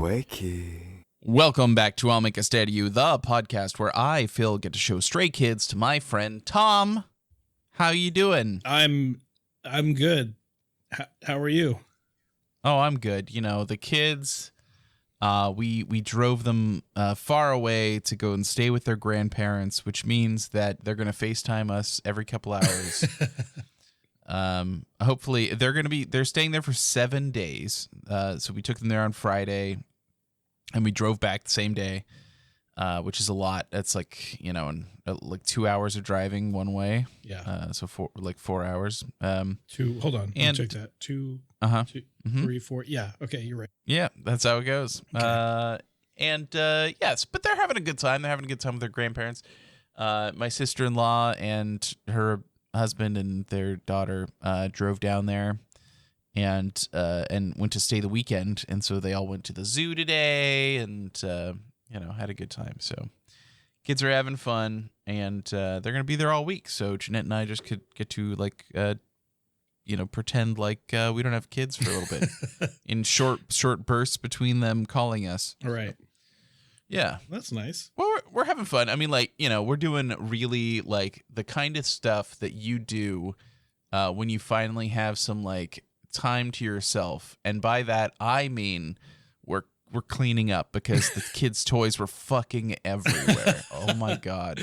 wakey. Welcome back to I'll Make a Stay to You, the podcast where I, Phil, get to show stray kids to my friend Tom. How you doing? I'm good. How are you? Oh, I'm good. You know, the kids, we drove them far away to go and stay with their grandparents, which means that they're going to FaceTime us every couple hours. Hopefully they're staying there for 7 days. So we took them there on Friday and we drove back the same day, which is a lot. That's like, like 2 hours of driving one way. Yeah. So 4 hours. Hold on. And check that. Two, mm-hmm. 3, 4. Yeah. Okay. You're right. Yeah, that's how it goes. Okay. Yes, but they're having a good time. They're having a good time with their grandparents. My sister-in-law and her husband and their daughter drove down there and went to stay the weekend, and so they all went to the zoo today and had a good time. So kids are having fun, and they're gonna be there all week, so Jeanette and I just could get to pretend like we don't have kids for a little bit in short bursts between them calling us. All right. Yeah, that's nice. Well, we're having fun. I mean, we're doing really the kind of stuff that you do when you finally have some time to yourself, and by that I mean we're cleaning up because the kids' toys were fucking everywhere. Oh my god!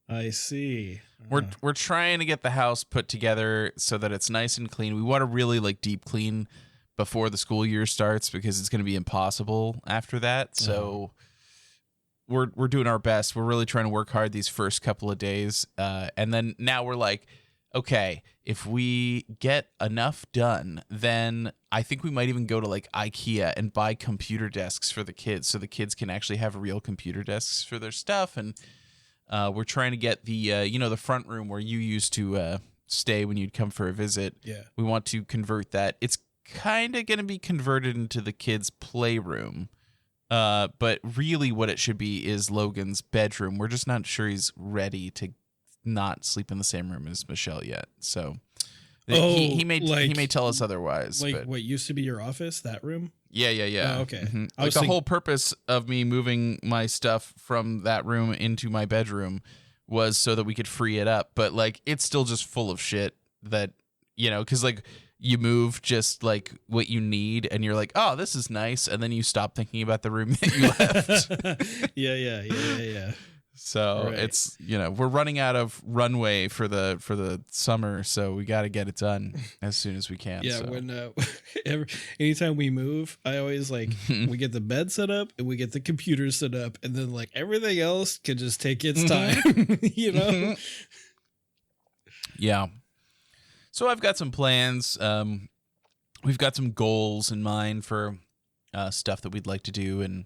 I see. We're trying to get the house put together so that it's nice and clean. We want to really deep clean before the school year starts because it's going to be impossible after that. So. We're doing our best. We're really trying to work hard these first couple of days. And then now we're like, okay, if we get enough done, then I think we might even go to IKEA and buy computer desks for the kids so the kids can actually have real computer desks for their stuff. And we're trying to get the front room where you used to stay when you'd come for a visit. Yeah. We want to convert that. It's kind of going to be converted into the kids' playroom. But really what it should be is Logan's bedroom. We're just not sure he's ready to not sleep in the same room as Michelle yet. So he may tell us otherwise. But what used to be your office, that room? Yeah. Oh, okay. Mm-hmm. The whole purpose of me moving my stuff from that room into my bedroom was so that we could free it up. But it's still just full of shit that, because you move just what you need and you're like, oh, this is nice. And then you stop thinking about the room that you left. Yeah. So right. It's, we're running out of runway for the summer. So we got to get it done as soon as we can. Yeah. So. When, anytime we move, I always we get the bed set up and we get the computer set up and then everything else can just take its time, Yeah. So I've got some plans. We've got some goals in mind for stuff that we'd like to do, and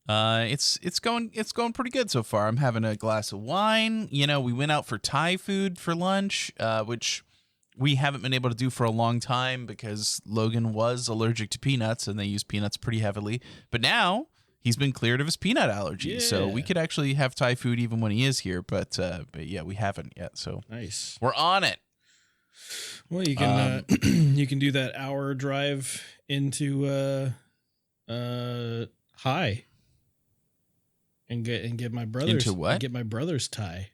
it's going pretty good so far. I'm having a glass of wine. We went out for Thai food for lunch, which we haven't been able to do for a long time because Logan was allergic to peanuts, and they use peanuts pretty heavily. But now he's been cleared of his peanut allergy, so we could actually have Thai food even when he is here. But yeah, we haven't yet. So nice. We're on it. Well, you can you can do that hour drive into High and get my brother's into what? Get my brother's Thai.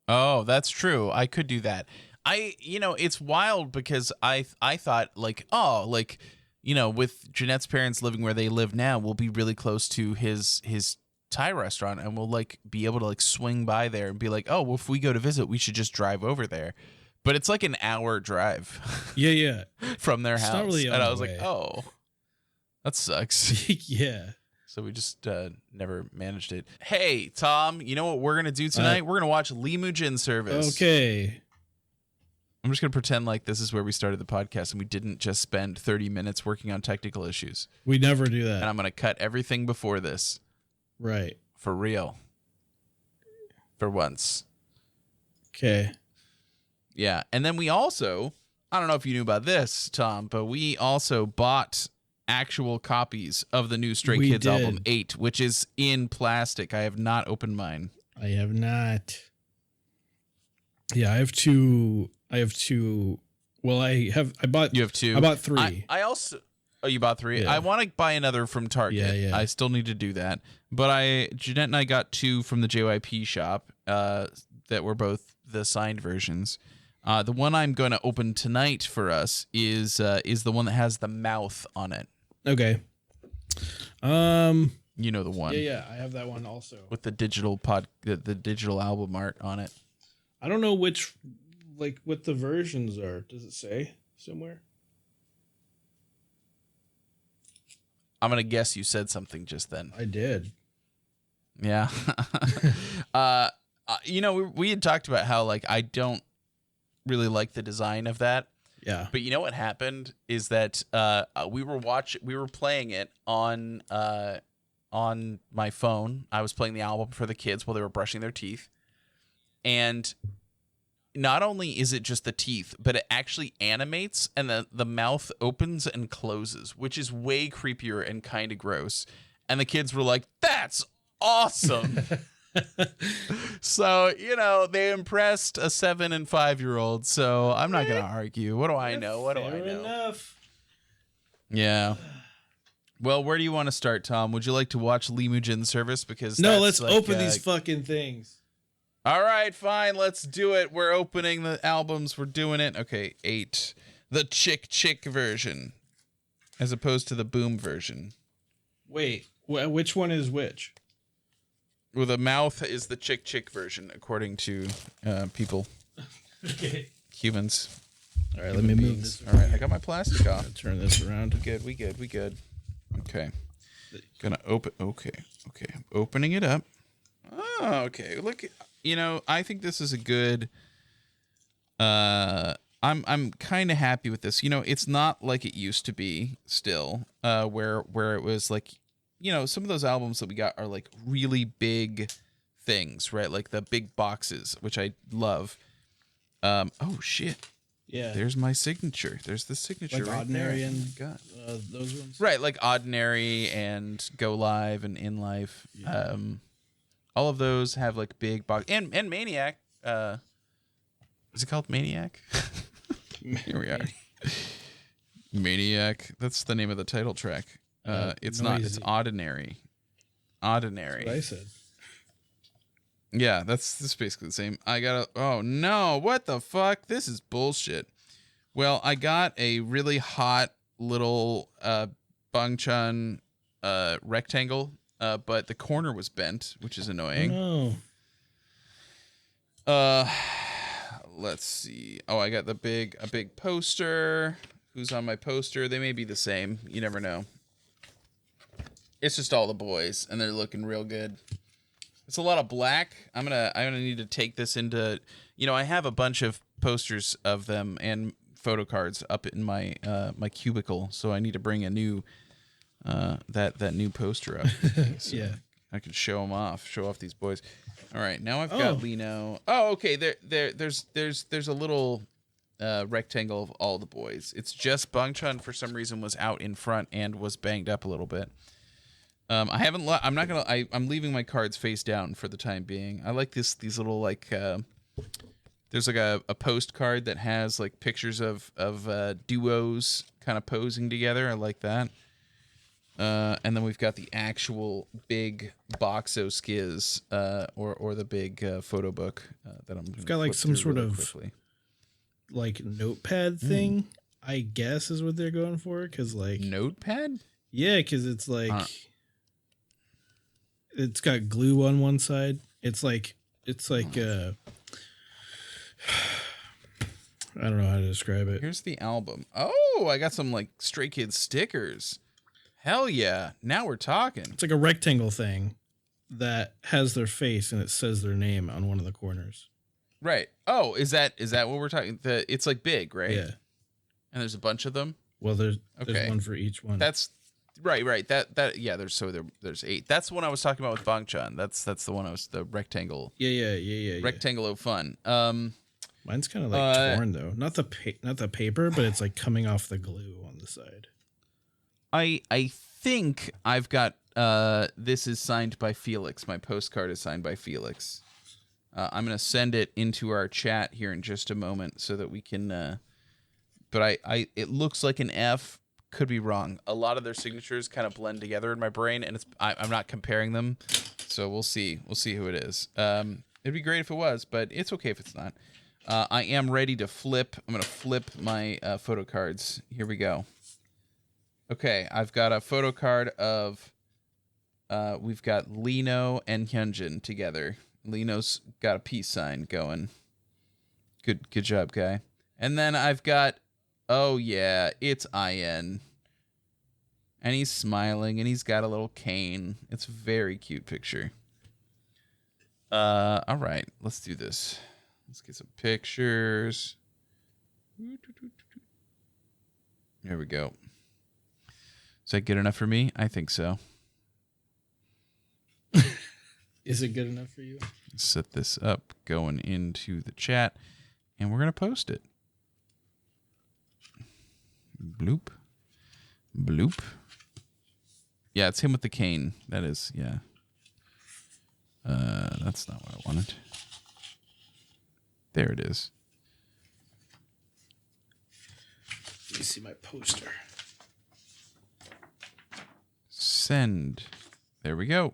Oh, that's true. I could do that. It's wild because I thought with Jeanette's parents living where they live now, we'll be really close to his Thai restaurant, and we'll be able to swing by there and be like, oh, well, if we go to visit, we should just drive over there. But it's an hour drive. Yeah. From their house. Not really and I was way. like, oh, that sucks. Yeah. So we just never managed it. Hey, Tom, you know what we're going to do tonight? We're going to watch Lee Mujin Service. Okay. I'm just going to pretend like this is where we started the podcast and we didn't just spend 30 minutes working on technical issues. We never do that. And I'm going to cut everything before this. Right. For real. For once. Okay. Yeah. And then we also, I don't know if you knew about this, Tom, but we also bought actual copies of the new Stray Kids album 8, which is in plastic. I have not opened mine. I have not. Yeah, I have two. Well, I bought. You have two. I bought 3. I also. Oh, you bought 3? Yeah. I want to buy another from Target. Yeah. I still need to do that. But Jeanette and I got 2 from the JYP shop that were both the signed versions. The one I'm going to open tonight for us is the one that has the mouth on it. Okay. You know the one. Yeah, I have that one also. With the digital the digital album art on it. I don't know what the versions are. Does it say somewhere? I'm going to guess you said something just then. I did. Yeah. We had talked about how like I don't really like the design of that. Yeah. But you know what happened is that we were playing it on my phone. I was playing the album for the kids while they were brushing their teeth. And not only is it just the teeth, but it actually animates and the mouth opens and closes, which is way creepier and kind of gross. And the kids were like, "That's awesome." So, they impressed a 7 and 5-year-old. So I'm not going to argue. What do I know? What do I know? Fair enough. Yeah. Well, where do you want to start, Tom? Would you like to watch Lee Mujin's service? Because no, let's open these fucking things. All right, fine. Let's do it. We're opening the albums. We're doing it. Okay, 8. The chick version, as opposed to the boom version. Wait, which one is which? Well, the mouth is the chick version, according to people. Okay. Humans. All right, let me move this. All right, I got my plastic off. Turn this around. We good. Okay. Gonna open. Okay. I'm opening it up. Oh, okay. Look, I think this is a good. I'm kind of happy with this. It's not like it used to be. Still, where it was like, some of those albums that we got are like really big things, right? Like the big boxes, which I love. Oh shit. Yeah. There's my signature. There's the signature like right Ordinary there. and those ones. Right, like Ordinary and Go Live and In Life. Yeah. All of those have like big box and Maniac. Is it called Maniac? Here we are. Maniac. That's the name of the title track. It's Noisy. not. It's Ordinary. Ordinary. That's what I said. Yeah, that's basically the same. Oh no, what the fuck? This is bullshit. Well, I got a really hot little Bangchan rectangle, but the corner was bent, which is annoying. Oh. Let's see. Oh, I got a big poster. Who's on my poster? They may be the same. You never know. It's just all the boys, and they're looking real good. It's a lot of black. I'm gonna need to take this into. I have a bunch of posters of them and photo cards up in my my cubicle, so I need to bring a new that new poster up. So yeah, I can show off these boys. All right, now I've got Lino. Oh, okay. There's a little rectangle of all the boys. It's just Bangchan for some reason was out in front and was banged up a little bit. I'm leaving my cards face down for the time being. I like these little like there's like a postcard that has like pictures of duos kind of posing together. I like that. And then we've got the actual big Boxo Skiz or the big photo book that I'm I've got like some sort really of quickly. Like notepad thing, I guess is what they're going for. Cause like notepad? Yeah, because it's like it's got glue on one side. It's like I don't know how to describe it. Here's the album. Oh, I got some like Stray Kids stickers. Hell yeah. Now we're talking. It's like a rectangle thing that has their face and it says their name on one of the corners. Right. Oh, is that what we're talking? It's like big, right? Yeah. And there's a bunch of them. Well, there's one for each one. That's right. That yeah. There's 8. That's the one I was talking about with Bangchan. That's the one the rectangle. Yeah. Rectangle of fun. Mine's kind of like torn though. Not the paper, but it's like coming off the glue on the side. I think I've got this is signed by Felix. My postcard is signed by Felix. I'm gonna send it into our chat here in just a moment so that we can. But it looks like an F could be wrong. A lot of their signatures kind of blend together in my brain, and I'm not comparing them. So we'll see. We'll see who it is. It'd be great if it was, but it's okay if it's not. I am ready to flip. I'm going to flip my photo cards. Here we go. Okay, I've got a photo card of... we've got Lino and Hyunjin together. Lino's got a peace sign going. Good job, guy. And then I've got... Oh, yeah, it's IN. And he's smiling, and he's got a little cane. It's a very cute picture. All right, let's do this. Let's get some pictures. There we go. Is that good enough for me? I think so. Is it good enough for you? Set this up going into the chat, and we're going to post it. Bloop. Bloop. Yeah, it's him with the cane. That is, yeah. That's not what I wanted. There it is. Let me see my poster. Send. There we go.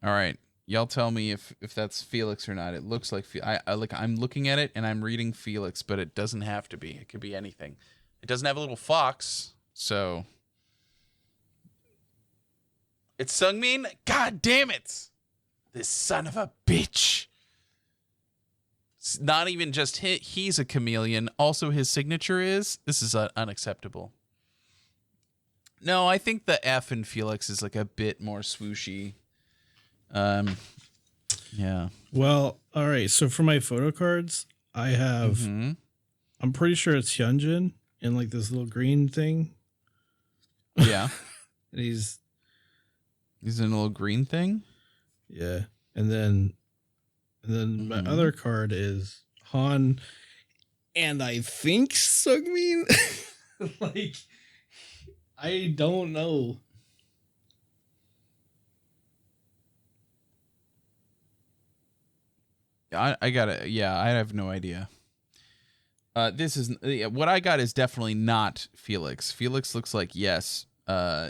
All right. Y'all tell me if that's Felix or not. It looks like I'm looking at it and I'm reading Felix, but it doesn't have to be. It could be anything. It doesn't have a little fox, so it's Sungmin. God damn it! This son of a bitch. It's not even just he's a chameleon. Also, his signature is. This is unacceptable. No, I think the F in Felix is like a bit more swooshy. Yeah. Well, all right. So for my photo cards, I have. Mm-hmm. I'm pretty sure it's Hyunjin in like this little green thing. Yeah. And he's in a little green thing. Yeah, and then my other card is Han, and I think Sungmin. Like, I don't know. I got it. Yeah, I have no idea. This is what I got is definitely not Felix. Felix looks like yes.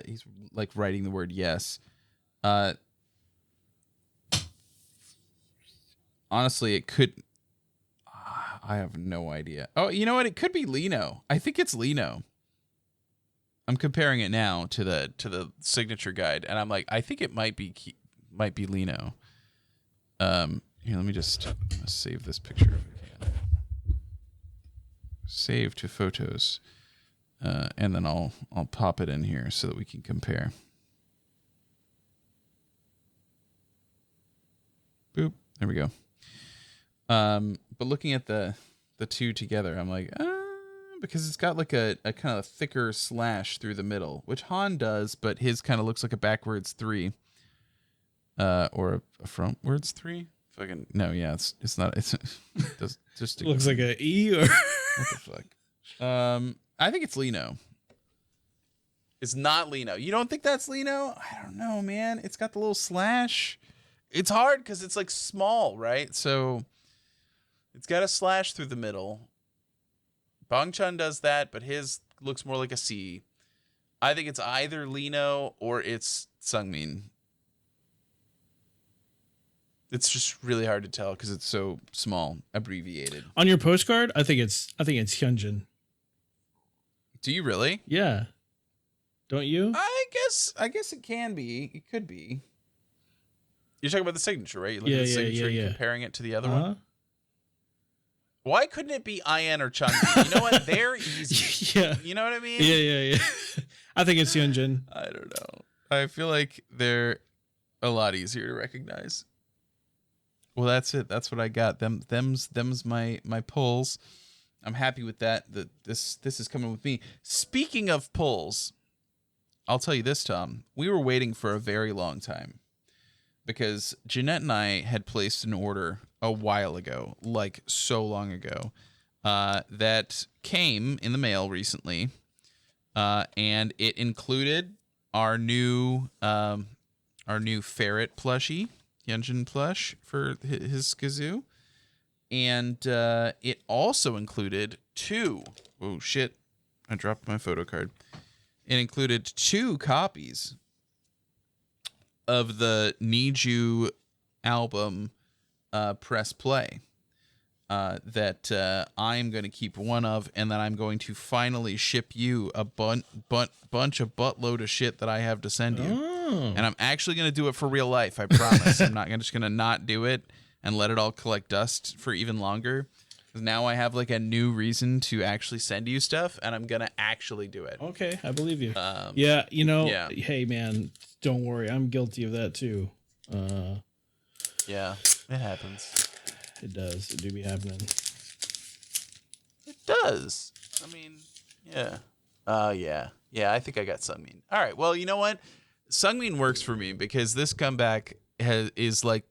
He's like writing the word yes. Honestly, it could. I have no idea. Oh, you know what? It could be Lino. I think it's Lino. I'm comparing it now to the signature guide, and I'm like, I think it might be Lino. Here, let me just save this picture if I can. Save to photos, and then I'll pop it in here so that we can compare. Boop. There we go. But looking at the two together, I'm like, because it's got like a kind of thicker slash through the middle, which Han does, but his kind of looks like a backwards 3, or a frontwards 3. Fucking no, yeah, it's not. It's just It looks like an E or what the fuck. I think it's Lino. It's not Lino. You don't think that's Lino? I don't know, man. It's got the little slash. It's hard because it's like small, right? So it's got a slash through the middle. Bangchan does that, but his looks more like a C. I think it's either Lino or it's Sungmin. It's just really hard to tell because it's so small, abbreviated. on your postcard. I think it's Hyunjin. Do you really? Yeah, don't you? I guess it can be. It could be. You're talking about the signature, right? You look Yeah, at the yeah, signature yeah, and yeah. comparing it to the other Uh-huh. one. Why couldn't it be IN or Chunky? You know what? They're easy. Yeah, You know what I mean? yeah. I think it's Hyunjin. I don't know. I feel like they're a lot easier to recognize. Well, that's it. That's what I got. Them's my pulls. I'm happy with that. This is coming with me. Speaking of pulls, I'll tell you this, Tom. We were waiting for a very long time because Jeanette and I had placed an order a while ago, like so long ago, that came in the mail recently, and it included our new ferret plushie. Hyunjin plush for his kazoo, and it also included 2. Oh shit! I dropped my photo card. It included 2 copies of the Need You album, Press Play, that I'm going to keep one of, and then I'm going to finally ship you a bunch of buttload of shit that I have to send you. Oh. And I'm actually going to do it for real life, I promise. I'm not just going to not do it and let it all collect dust for even longer. Now I have like a new reason to actually send you stuff, and I'm going to actually do it. Okay, I believe you. Yeah, you know, Yeah. Hey, man, don't worry. I'm guilty of that, too. Yeah, it happens. It does. It do be happening. It does. I mean, yeah. Yeah, I think I got Sungmin. All right, well, you know what? Sungmin works for me because this comeback is like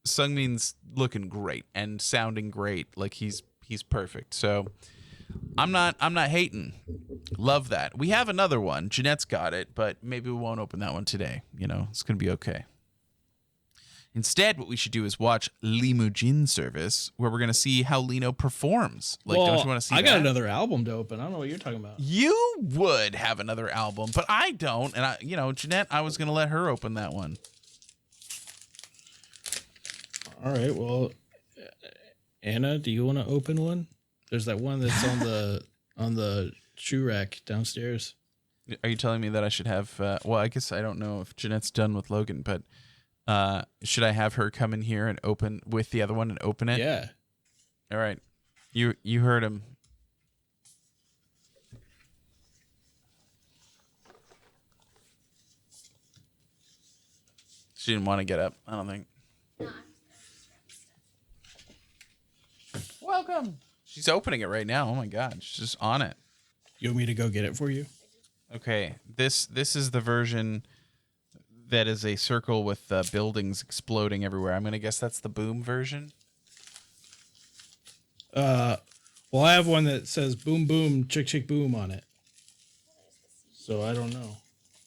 Sungmin's looking great and sounding great. Like he's perfect. So I'm not hating. Love that. We have another one. Jeanette's got it, but maybe we won't open that one today. You know, it's gonna be okay. Instead, what we should do is watch Lee Mujin service, where we're gonna see how Lino performs. Like, well, don't you want to see? I that? got another album to open. I don't know what you're talking about. You would have another album, but I don't. And Jeanette, I was gonna let her open that one. All right. Well, Anna, do you want to open one? There's that one that's on the shoe rack downstairs. Are you telling me that I should have? Well, I guess I don't know if Jeanette's done with Logan, but should I have her come in here and open with the other one and open it? Yeah. All right. You heard him. She didn't want to get up, I don't think. Welcome. She's opening it right now. Oh my god, she's just on it. You want me to go get it for you? Okay, this is the version that is a circle with buildings exploding everywhere. I'm gonna guess that's the Boom version. Well, I have one that says "Boom Boom Chick Chick Boom" on it. So I don't know.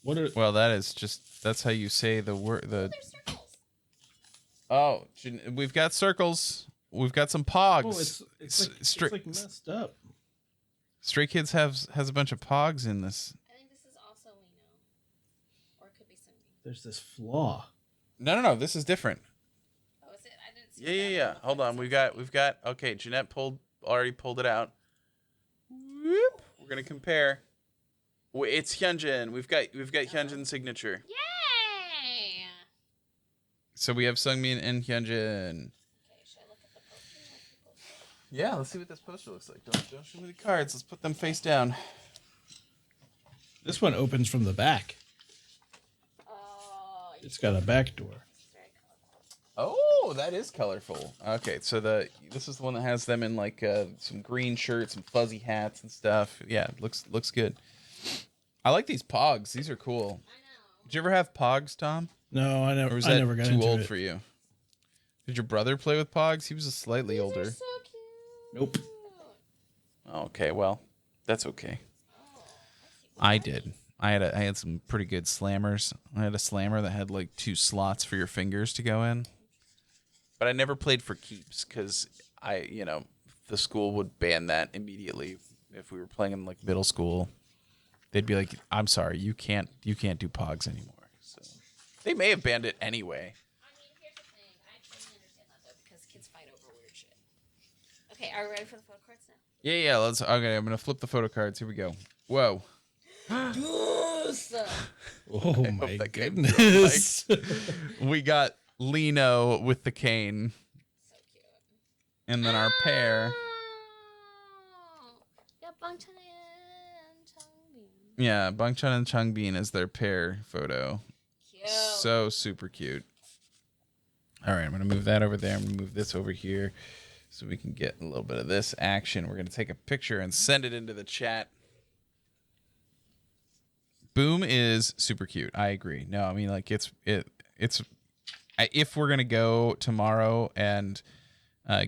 Well, that's how you say the word. Oh, we've got circles. We've got some pogs. Oh, it's like messed up. Stray Kids has a bunch of pogs in this. I think this is also Lino. Or it could be something. There's this flaw. No. This is different. Oh, is it? I didn't see Yeah. Hold on. We've got. Okay, Jeanette already pulled it out. Whoop. We're gonna compare. It's Hyunjin. We've got Hyunjin's signature. Yay! So we have Sungmin and Hyunjin. Okay, should I look at the poster? Yeah, let's see what this poster looks like. Don't show me the cards. Let's put them face down. This one opens from the back. Oh, It's got a back door. it's very colorful. Oh, that is colorful. Okay, so this is the one that has them in like some green shirts and fuzzy hats and stuff. Yeah, looks good. I like these pogs. These are cool. I know. Did you ever have pogs, Tom? No, I never. Or was I that never got too into old it. for you? Did your brother play with pogs? He was slightly These older. are so cute. Nope. Okay, well, that's okay. Oh, I did. I had some pretty good slammers. I had a slammer that had like 2 slots for your fingers to go in. But I never played for keeps because the school would ban that immediately if we were playing in like middle school. They'd be like, "I'm sorry, you can't do pogs anymore." So they may have banned it anyway. I mean, here's the thing. I totally understand that, though, because kids fight over weird shit. Okay, are we ready for the photo cards now? Yeah. Okay, I'm gonna flip the photo cards. Here we go. Whoa. Yes! Oh I my hope that came goodness. We got Lino with the cane, So cute. and then our pair. Oh, yeah, Bangchan and Changbin. Yeah, Bangchan and Changbin is their pair photo. Cute. So super cute. All right, I'm gonna move that over there. I'm gonna move this over here, so we can get a little bit of this action. We're gonna take a picture and send it into the chat. Boom is super cute. I agree. No, I mean like it's if we're gonna go tomorrow and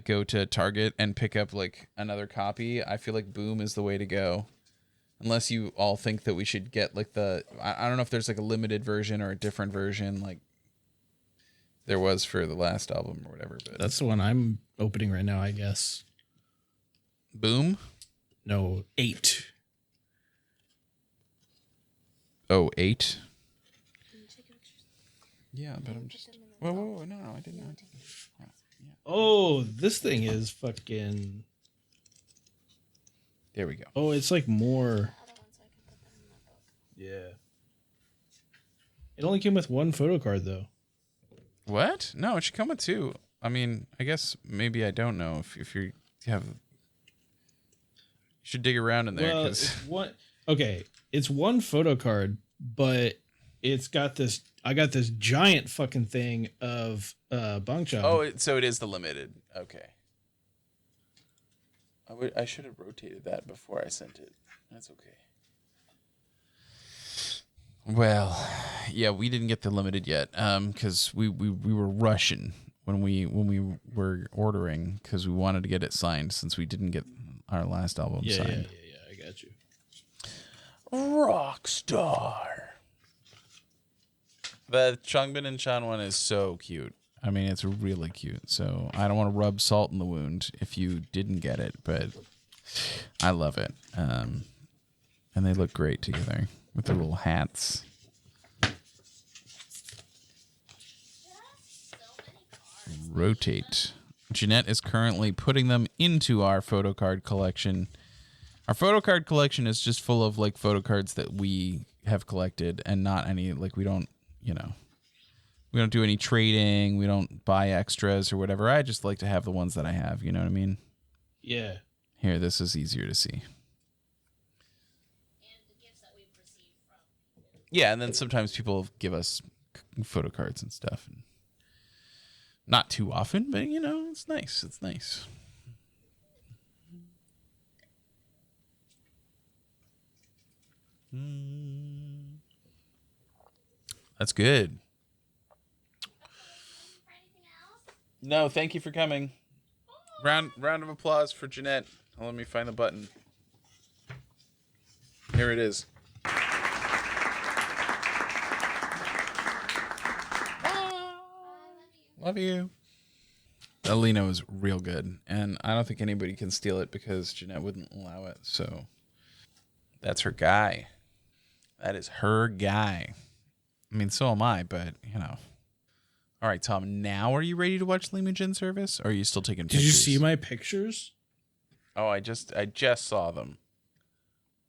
go to Target and pick up like another copy, I feel like Boom is the way to go. Unless you all think that we should get like I don't know if there's like a limited version or a different version like there was for the last album or whatever. But That's the one I'm opening right now, I guess. Boom. No, 8. Oh, 8. Can you check your pictures? Yeah, but I'm just. Whoa, no, I didn't know. Oh, this thing is fucking. There we go. Oh, it's like more. The other one so I can put them in my book. Yeah. It only came with one photo card though. What? No, it should come with 2. I mean, I guess maybe I don't know if you have. You should dig around in there Well, because. it's one. Okay, it's one photo card, but it's got this. I got this giant fucking thing of Bangchan. Oh, so it is the limited. Okay. I should have rotated that before I sent it. That's okay. Well, yeah, we didn't get the limited yet, because we were rushing when we were ordering because we wanted to get it signed since we didn't get our last album signed. Yeah. I got you. Rockstar. The Changbin and Chan one is so cute. I mean, it's really cute. So I don't want to rub salt in the wound if you didn't get it, but I love it. And they look great together with their little hats. Rotate. Jeanette is currently putting them into our photo card collection. Our photo card collection is just full of like photo cards that we have collected and not any, like we don't do any trading. We don't buy extras or whatever. I just like to have the ones that I have. You know what I mean? Yeah. Here, this is easier to see. And the gifts that we've received from people. Yeah, and then sometimes people give us photo cards and stuff. And not too often, but it's nice. It's nice. That's good. No, thank you for coming. Round of applause for Jeanette. Let me find the button. Here it is. Love you. Alina was real good, and I don't think anybody can steal it because Jeanette wouldn't allow it. So that's her guy. That is her guy. I mean, so am I, but All right, Tom. Now, are you ready to watch Lee Mujin service? Or are you still taking pictures? Did you see my pictures? Oh, I just saw them.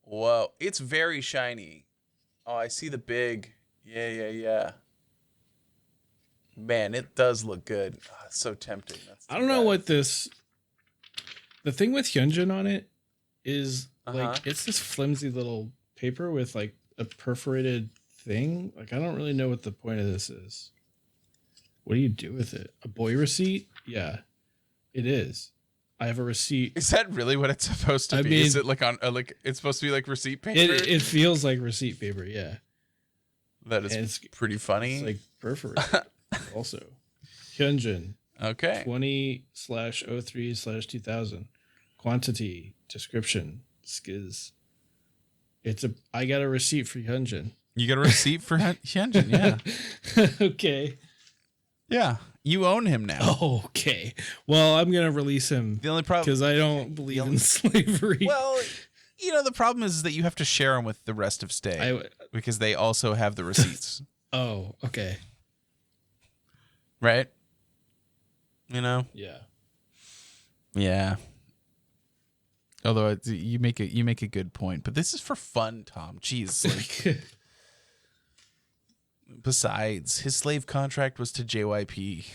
Whoa, it's very shiny. Oh, I see the big. Yeah. Man, it does look good. Oh, it's so tempting. I don't know what this. The thing with Hyunjin on it is like it's this flimsy little paper with like a perforated thing. Like I don't really know what the point of this is. What do you do with it? A boy receipt? Yeah, it is. I have a receipt. Is that really what it's supposed to be? mean, is it like on like it's supposed to be like receipt paper? It feels like receipt paper. Yeah, that is pretty funny. It's like perforated. Also, Hyunjin. Okay. 20/03/2000. Quantity description skiz. I got a receipt for Hyunjin. You got a receipt for Hyunjin? Yeah. Okay. Yeah. You own him now. Oh, okay. Well, I'm gonna release him. The only problem because I don't believe in slavery. Well, the problem is that you have to share them with the rest of Stay because they also have the receipts. Oh, okay. Right? Yeah. Yeah. Although you make a good point, but this is for fun, Tom. Jeez, like. Besides, his slave contract was to JYP.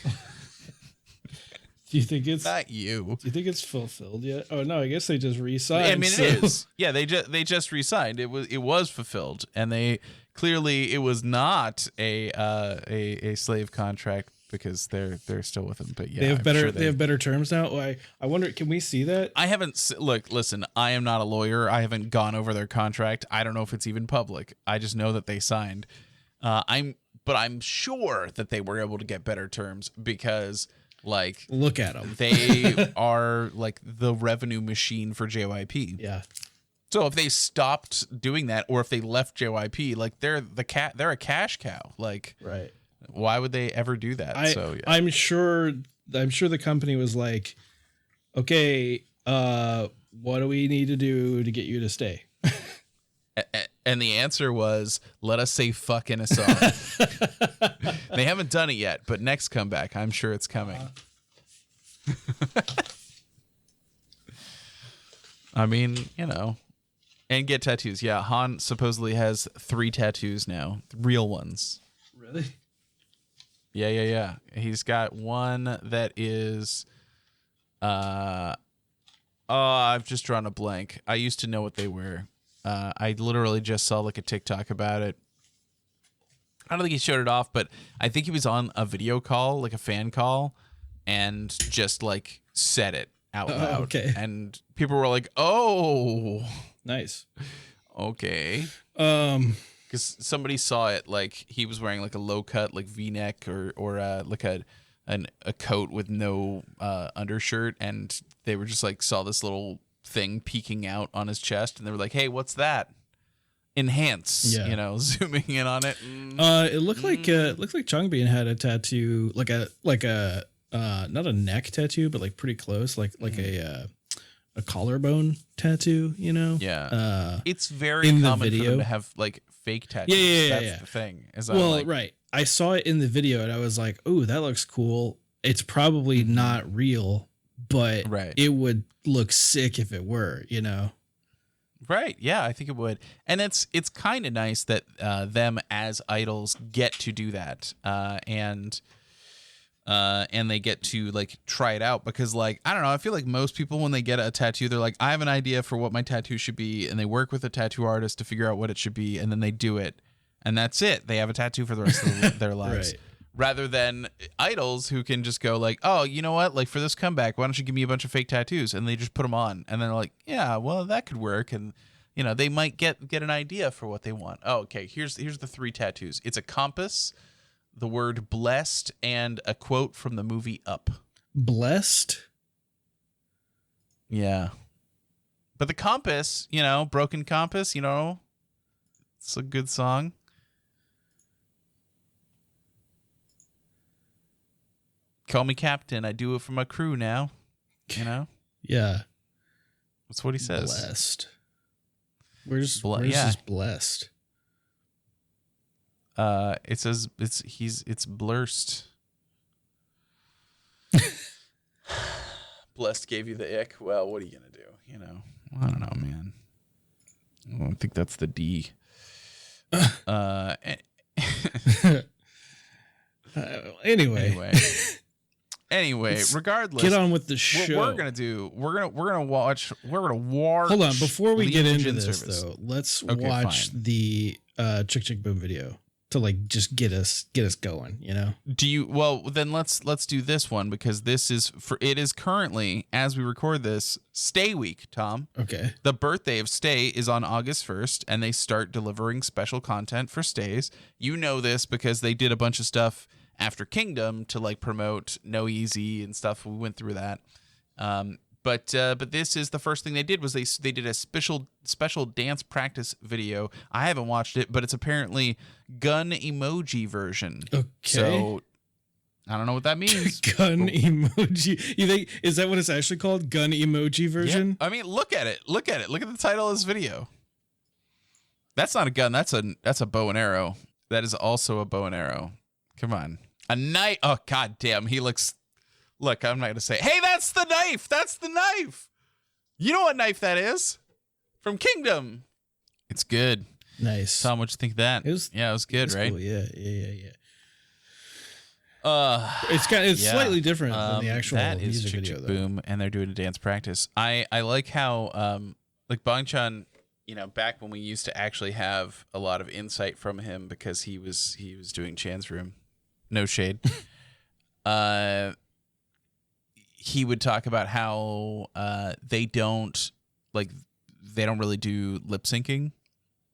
Do you think it's not you? Do you think it's fulfilled yet? Oh no, I guess they just re-signed. I mean, it is. Yeah, they just re-signed. It was fulfilled, and it was not a slave contract because they're still with him. But yeah, they have better terms now. I wonder, can we see that? I haven't listen. I am not a lawyer. I haven't gone over their contract. I don't know if it's even public. I just know that they signed. I'm sure that they were able to get better terms because like look at them. They are like the revenue machine for JYP. Yeah. So if they stopped doing that or if they left JYP, like they're a cash cow. Like right. Why would they ever do that? I'm sure the company was like, okay, what do we need to do to get you to stay? And the answer was, let us say fuck in a song. They haven't done it yet, but next comeback, I'm sure it's coming. I mean, you know, and get tattoos. Yeah, Han supposedly has 3 tattoos now, real ones. Really? Yeah. He's got one that is, I've just drawn a blank. I used to know what they were. I literally just saw like a TikTok about it. I don't think he showed it off, but I think he was on a video call, like a fan call, and just like said it out loud. Okay. And people were like, "Oh, Nice. okay." Because somebody saw it, like he was wearing like a low cut, like V-neck or like a coat with no undershirt, and they were just like saw this little thing peeking out on his chest, and they were like, "Hey, what's that?" Enhance, Yeah. you know, zooming in on it. It looked like Chongbin had a tattoo, like a not a neck tattoo, but like pretty close, like a collarbone tattoo, you know? Yeah. It's very in the common for video. them to have like fake tattoos. Yeah. That's the thing. Right. I saw it in the video and I was like, "Oh, that looks cool." It's probably not real, but Right. it would look sick if it were, you know? Right. Yeah, I think it would. And it's kind of nice that them as idols get to do that. And they get to like try it out, because like, I don't know, I feel like most people when they get a tattoo, they're like, I have an idea for what my tattoo should be, and they work with a tattoo artist to figure out what it should be, and then they do it. And that's it. They have a tattoo for the rest of their lives. Right. Rather than idols who can just go like, "Oh, you know what? Like for this comeback, why don't you give me a bunch of fake tattoos?" And they just put them on, and then they're like, "Yeah, well, that could work." And you know, they might get an idea for what they want. Oh, okay. Here's the 3 tattoos. It's a compass, the word blessed, and a quote from the movie Up. Blessed? Yeah. But the compass, you know, Broken Compass, you know, it's a good song. Call me captain. I do it for my crew now. You know? Yeah. That's what he says. Blessed. Where's yeah. this blessed? It says it's blurst. Blessed gave you the ick. Well, what are you gonna do? You know, I don't know, man. I don't think that's the D. Anyway, regardless, get on with the show. What we're gonna do, we're gonna watch. Hold on, before we Lee get into Mujin this service. though, let's Okay, watch fine. the Chick Chick Boom video to like just get us going. You know? Do you? Well, then let's do this one, because this is it is currently, as we record this, Stay Week, Tom. Okay. The birthday of Stay is on August 1st, and they start delivering special content for Stays. You know this because they did a bunch of stuff after Kingdom to like promote No Easy and stuff. We went through that. But this is the first thing they did was they did a special dance practice video. I haven't watched it, but it's apparently gun emoji version. Okay. So I don't know what that means. Gun emoji. You think is that what it's actually called? Gun emoji version? Yeah. I mean, look at it. Look at the title of this video. That's not a gun. That's a bow and arrow. That is also a bow and arrow. Come on. A knife. Oh, god damn. He looks. Look, I'm not going to say, hey, that's the knife. That's the knife. You know what knife that is? From Kingdom. It's good. Nice. Tom, what'd you think of that? It was good, right? Cool. Yeah. It's Yeah. slightly different than the actual that is music Chick video, Chick though. Boom, and they're doing a dance practice. I like how like Bang Chan, you know, back when we used to actually have a lot of insight from him because he was doing Chan's room. No shade. He would talk about how they don't really do lip syncing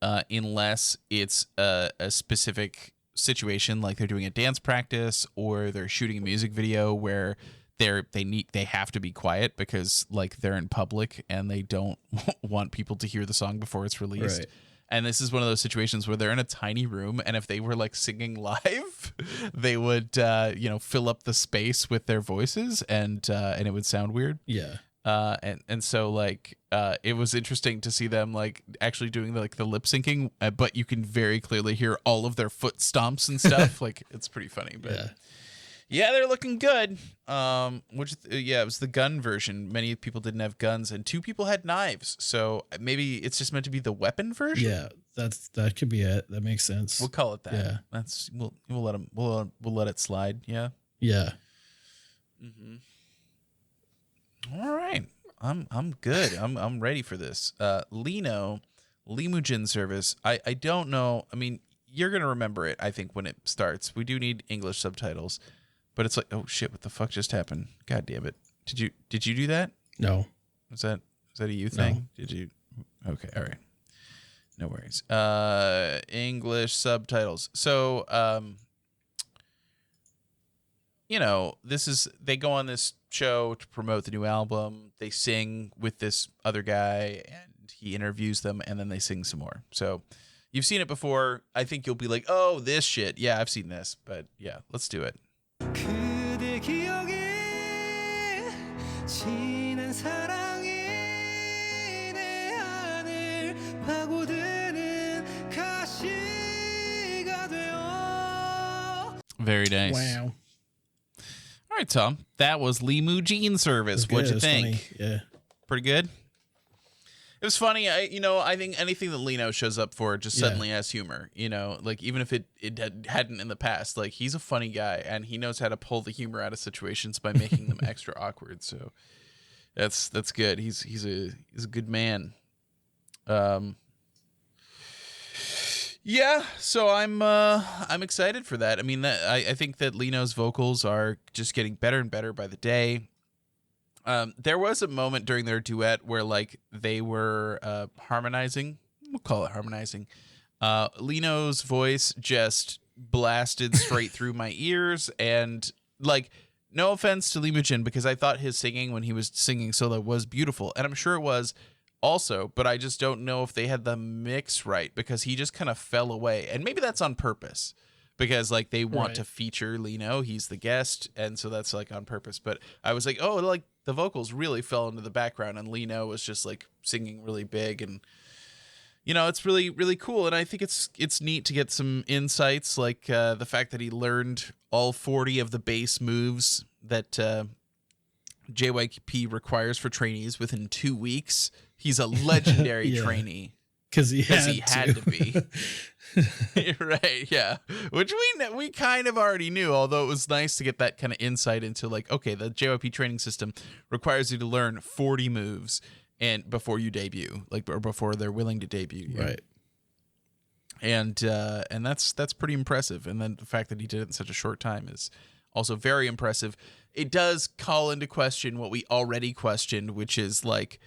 unless it's a specific situation, like they're doing a dance practice or they're shooting a music video where they have to be quiet because like they're in public and they don't want people to hear the song before it's released. Right. And this is one of those situations where they're in a tiny room, and if they were like singing live, they would fill up the space with their voices, and it would sound weird. Yeah. And so like it was interesting to see them like actually doing the lip syncing, but you can very clearly hear all of their foot stomps and stuff. Like it's pretty funny, but yeah, they're looking good. It was the gun version. Many people didn't have guns, and 2 people had knives. So maybe it's just meant to be the weapon version. Yeah, that could be it. That makes sense. We'll call it that. Yeah, we'll let them. We'll let it slide. Yeah. Yeah. Mm-hmm. All right, I'm good. I'm ready for this. Lee Mujin service. I don't know. I mean, you're gonna remember it. I think when it starts, we do need English subtitles, but it's like, oh shit, what the fuck just happened? God damn it! Did you do that? No. Was that a you thing? No. Did you? Okay, all right. No worries. English subtitles. So they go on this show to promote the new album. They sing with this other guy and he interviews them and then they sing some more. So you've seen it before. I think you'll be like, oh, this shit. Yeah, I've seen this. But yeah, let's do it. Very nice. Wow. All right, Tom. That was Lee Mujin service. What'd you think? Funny. Yeah. Pretty good. It was funny. I think anything that Lino shows up for just suddenly has humor. Like even if it hadn't in the past, like he's a funny guy and he knows how to pull the humor out of situations by making them extra awkward. So that's good. He's a good man. Yeah, so I'm excited for that. I mean, I think that Lino's vocals are just getting better and better by the day. There was a moment during their duet where like they were harmonizing. We'll call it harmonizing. Lino's voice just blasted straight through my ears, and like, no offense to Lee Mujin, because I thought his singing when he was singing solo was beautiful, and I'm sure it was also, but I just don't know if they had the mix right, because he just kind of fell away, and maybe that's on purpose. Because like they want to feature Lino, he's the guest, and so that's like on purpose. But I was like, oh, like the vocals really fell into the background, and Lino was just like singing really big, and it's really really cool. And I think it's neat to get some insights, like the fact that he learned all 40 of the base moves that JYP requires for trainees within 2 weeks. He's a legendary trainee. Because he had to be. Right, yeah. Which we kind of already knew, although it was nice to get that kind of insight into like, okay, the JYP training system requires you to learn 40 moves and before you debut, like, or before they're willing to debut. Right. And that's pretty impressive. And then the fact that he did it in such a short time is also very impressive. It does call into question what we already questioned, which is like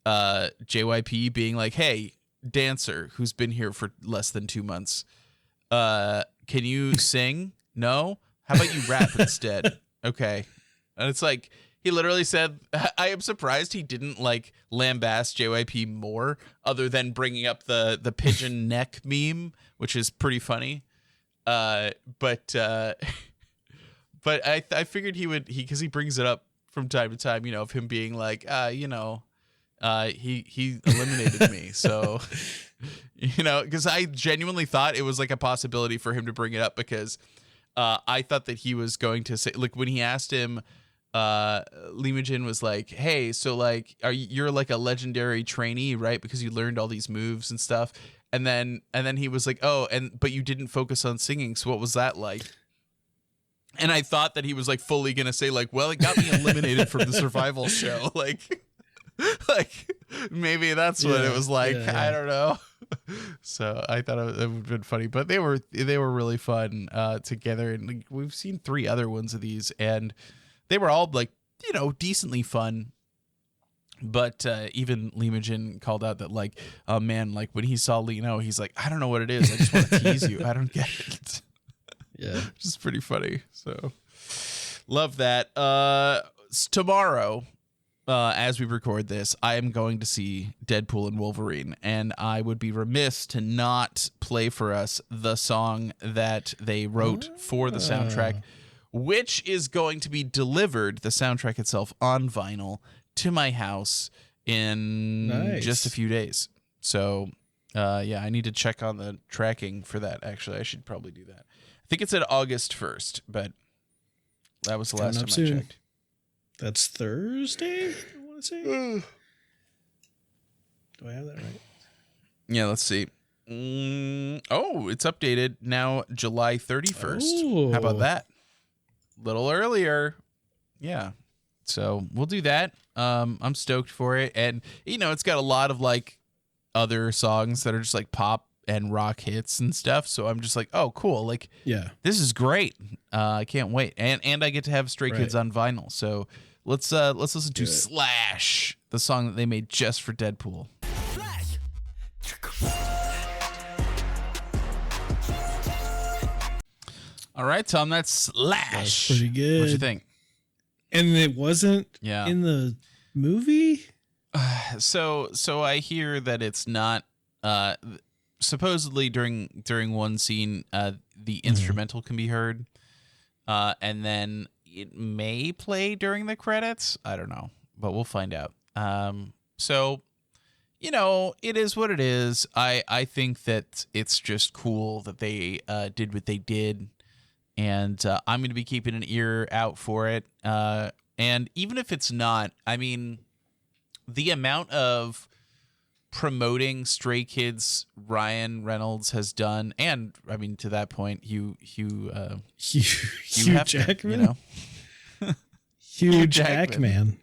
JYP being like, hey, dancer who's been here for less than 2 months, can you sing? No? How about you rap instead? Okay. And it's like, he literally said, I am surprised he didn't like lambast JYP more, other than bringing up the pigeon neck meme, which is pretty funny. But I figured because he brings it up from time to time, of him being like, he eliminated me. So, because I genuinely thought it was like a possibility for him to bring it up, because I thought that he was going to say, like, when he asked him, Lee Mujin was like, hey, so like, you're like a legendary trainee, right? Because you learned all these moves and stuff. And then he was like, oh, but you didn't focus on singing. So what was that like? And I thought that he was like fully going to say like, well, it got me eliminated from the survival show. Like maybe that's what it was like. Yeah. I don't know. So I thought it would have been funny, but they were really fun together. And like, we've seen 3 other ones of these, and they were all like, decently fun. But even Lee Mujin called out that like, oh man, like when he saw Lino, he's like, I don't know what it is. I just want to tease you. I don't get it. Yeah. Which is pretty funny. So love that. Tomorrow, as we record this, I am going to see Deadpool and Wolverine, and I would be remiss to not play for us the song that they wrote for the soundtrack, which is going to be delivered, the soundtrack itself, on vinyl to my house in just a few days. So, yeah, I need to check on the tracking for that. Actually, I should probably do that. I think it said August 1st, but that was the last time I checked. That's Thursday, I want to say. Do I have that right? Yeah, let's see. Oh, it's updated now, July 31st. Oh. How about that? Little earlier. Yeah. So we'll do that. I'm stoked for it. And, it's got a lot of like other songs that are just like pop and rock hits and stuff. So I'm just like, oh, cool. Like, yeah, this is great. I can't wait. And I get to have Stray Kids on vinyl. So let's listen to Slash, the song that they made just for Deadpool. All right, Tom, that's Slash. That's pretty good. What'd you think? And it wasn't in the movie? So I hear that it's not supposedly during one scene the instrumental can be heard. And then it may play during the credits. I don't know, but we'll find out. So it is what it is. I think that it's just cool that they did what they did. And I'm going to be keeping an ear out for it. And even if it's not, I mean, the amount of promoting Stray Kids Ryan Reynolds has done, and I mean, to that point, Hugh Jackman, Hugh Jackman,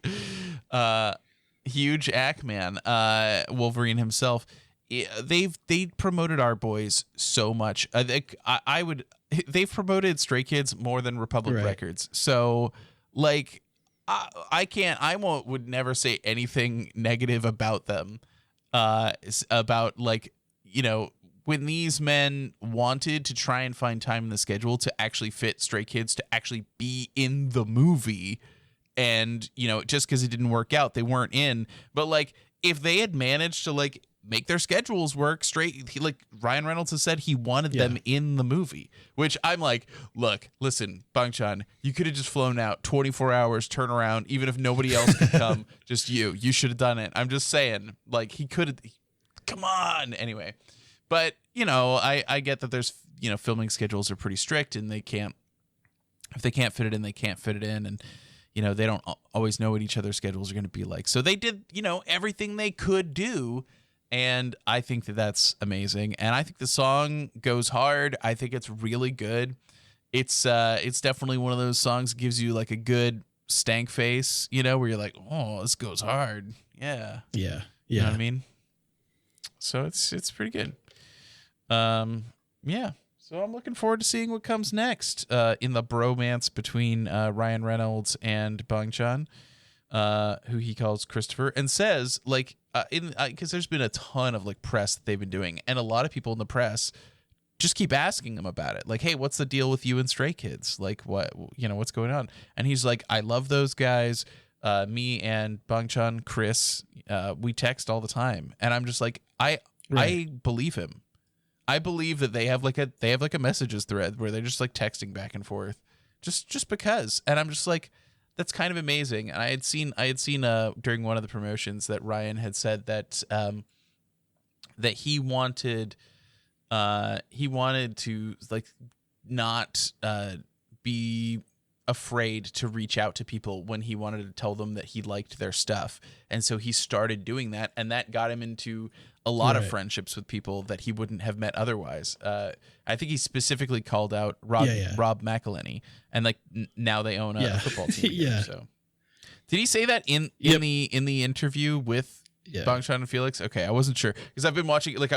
Hugh Jackman, Wolverine himself. They promoted our boys so much. I think they've promoted Stray Kids more than Republic Records. So like I would never say anything negative about them. About like, when these men wanted to try and find time in the schedule to actually fit Stray Kids to actually be in the movie, and just because it didn't work out, they weren't in. But like, if they had managed to like make their schedules work straight, like Ryan Reynolds has said he wanted them in the movie, which I'm like, listen, Bangchan, you could have just flown out 24 hours, turn around, even if nobody else could come, just you should have done it. I'm just saying, like, he could have, come on. Anyway, but I get that there's, filming schedules are pretty strict, and if they can't fit it in, they can't fit it in. And, they don't always know what each other's schedules are going to be like. So they did, everything they could do. And I think that that's amazing. And I think the song goes hard. I think it's really good. It's definitely one of those songs that gives you like a good stank face, where you're like, oh, this goes hard. Yeah. Yeah. You know what I mean? So it's pretty good. Yeah. So I'm looking forward to seeing what comes next in the bromance between Ryan Reynolds and Bangchan, who he calls Christopher, and says like, because there's been a ton of like press that they've been doing, and a lot of people in the press just keep asking him about it. Like, hey, what's the deal with you and Stray Kids? Like, what's going on? And he's like, I love those guys. Me and Bangchan, Chris, we text all the time. And I'm just like, I believe him. I believe that they have like a messages thread where they're just like texting back and forth just because. And I'm just like, that's kind of amazing. And I had seen during one of the promotions that Ryan had said that that he wanted to like not be afraid to reach out to people when he wanted to tell them that he liked their stuff. And so he started doing that, and that got him into a lot of friendships with people that he wouldn't have met otherwise. I think he specifically called out Rob McElhenney, and like now they own a football team. Together, so did he say that in the interview with Bangchan and Felix? Okay, I wasn't sure because I've been watching. Like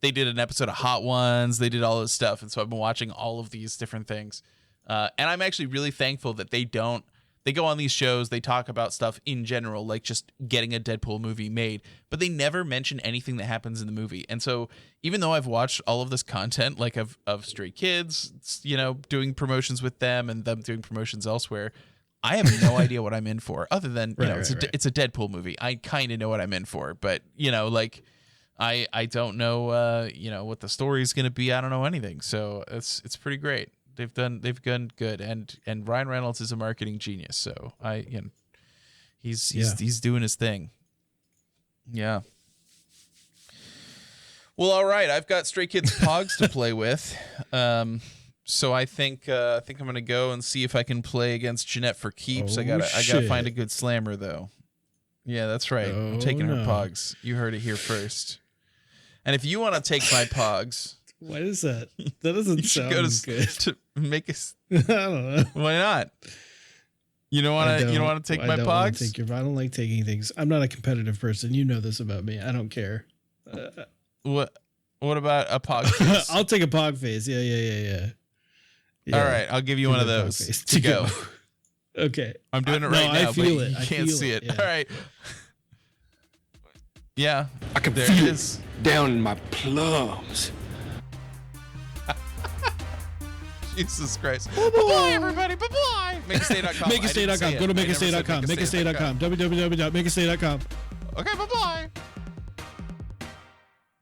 they did an episode of Hot Ones. They did all this stuff, and so I've been watching all of these different things. And I'm actually really thankful that they go on these shows, they talk about stuff in general, like just getting a Deadpool movie made, but they never mention anything that happens in the movie. And so even though I've watched all of this content, like of Stray Kids, doing promotions with them and them doing promotions elsewhere, I have no idea what I'm in for, other than, it's a Deadpool movie. I kind of know what I'm in for, but I don't know, what the story is going to be. I don't know anything. So it's pretty great. They've done good, and Ryan Reynolds is a marketing genius, so He's doing his thing. Yeah. Well, all right. I've got Stray Kids Pogs to play with. So I think I'm gonna go and see if I can play against Jeanette for keeps. I gotta find a good slammer though. Yeah, that's right. I'm taking her Pogs. You heard it here first. And if you want to take my Pogs, what is that? That doesn't sound good. To make us. I don't know. Why not? You don't want to take my Pogs? I don't like taking things. I'm not a competitive person. You know this about me. I don't care. What about a Pog face? I'll take a Pog face. Yeah. All right, I'll give you one of those to go. Okay. I'm doing it right now, I feel but it. you can't see it. Yeah. All right. Yeah. I can feel it down in my plums. Jesus Christ. Bye-bye, everybody. Bye-bye. Makestay.com. Makestay.com. Go to makestay.com. Makestay.com. www.makestay.com. Okay, bye-bye.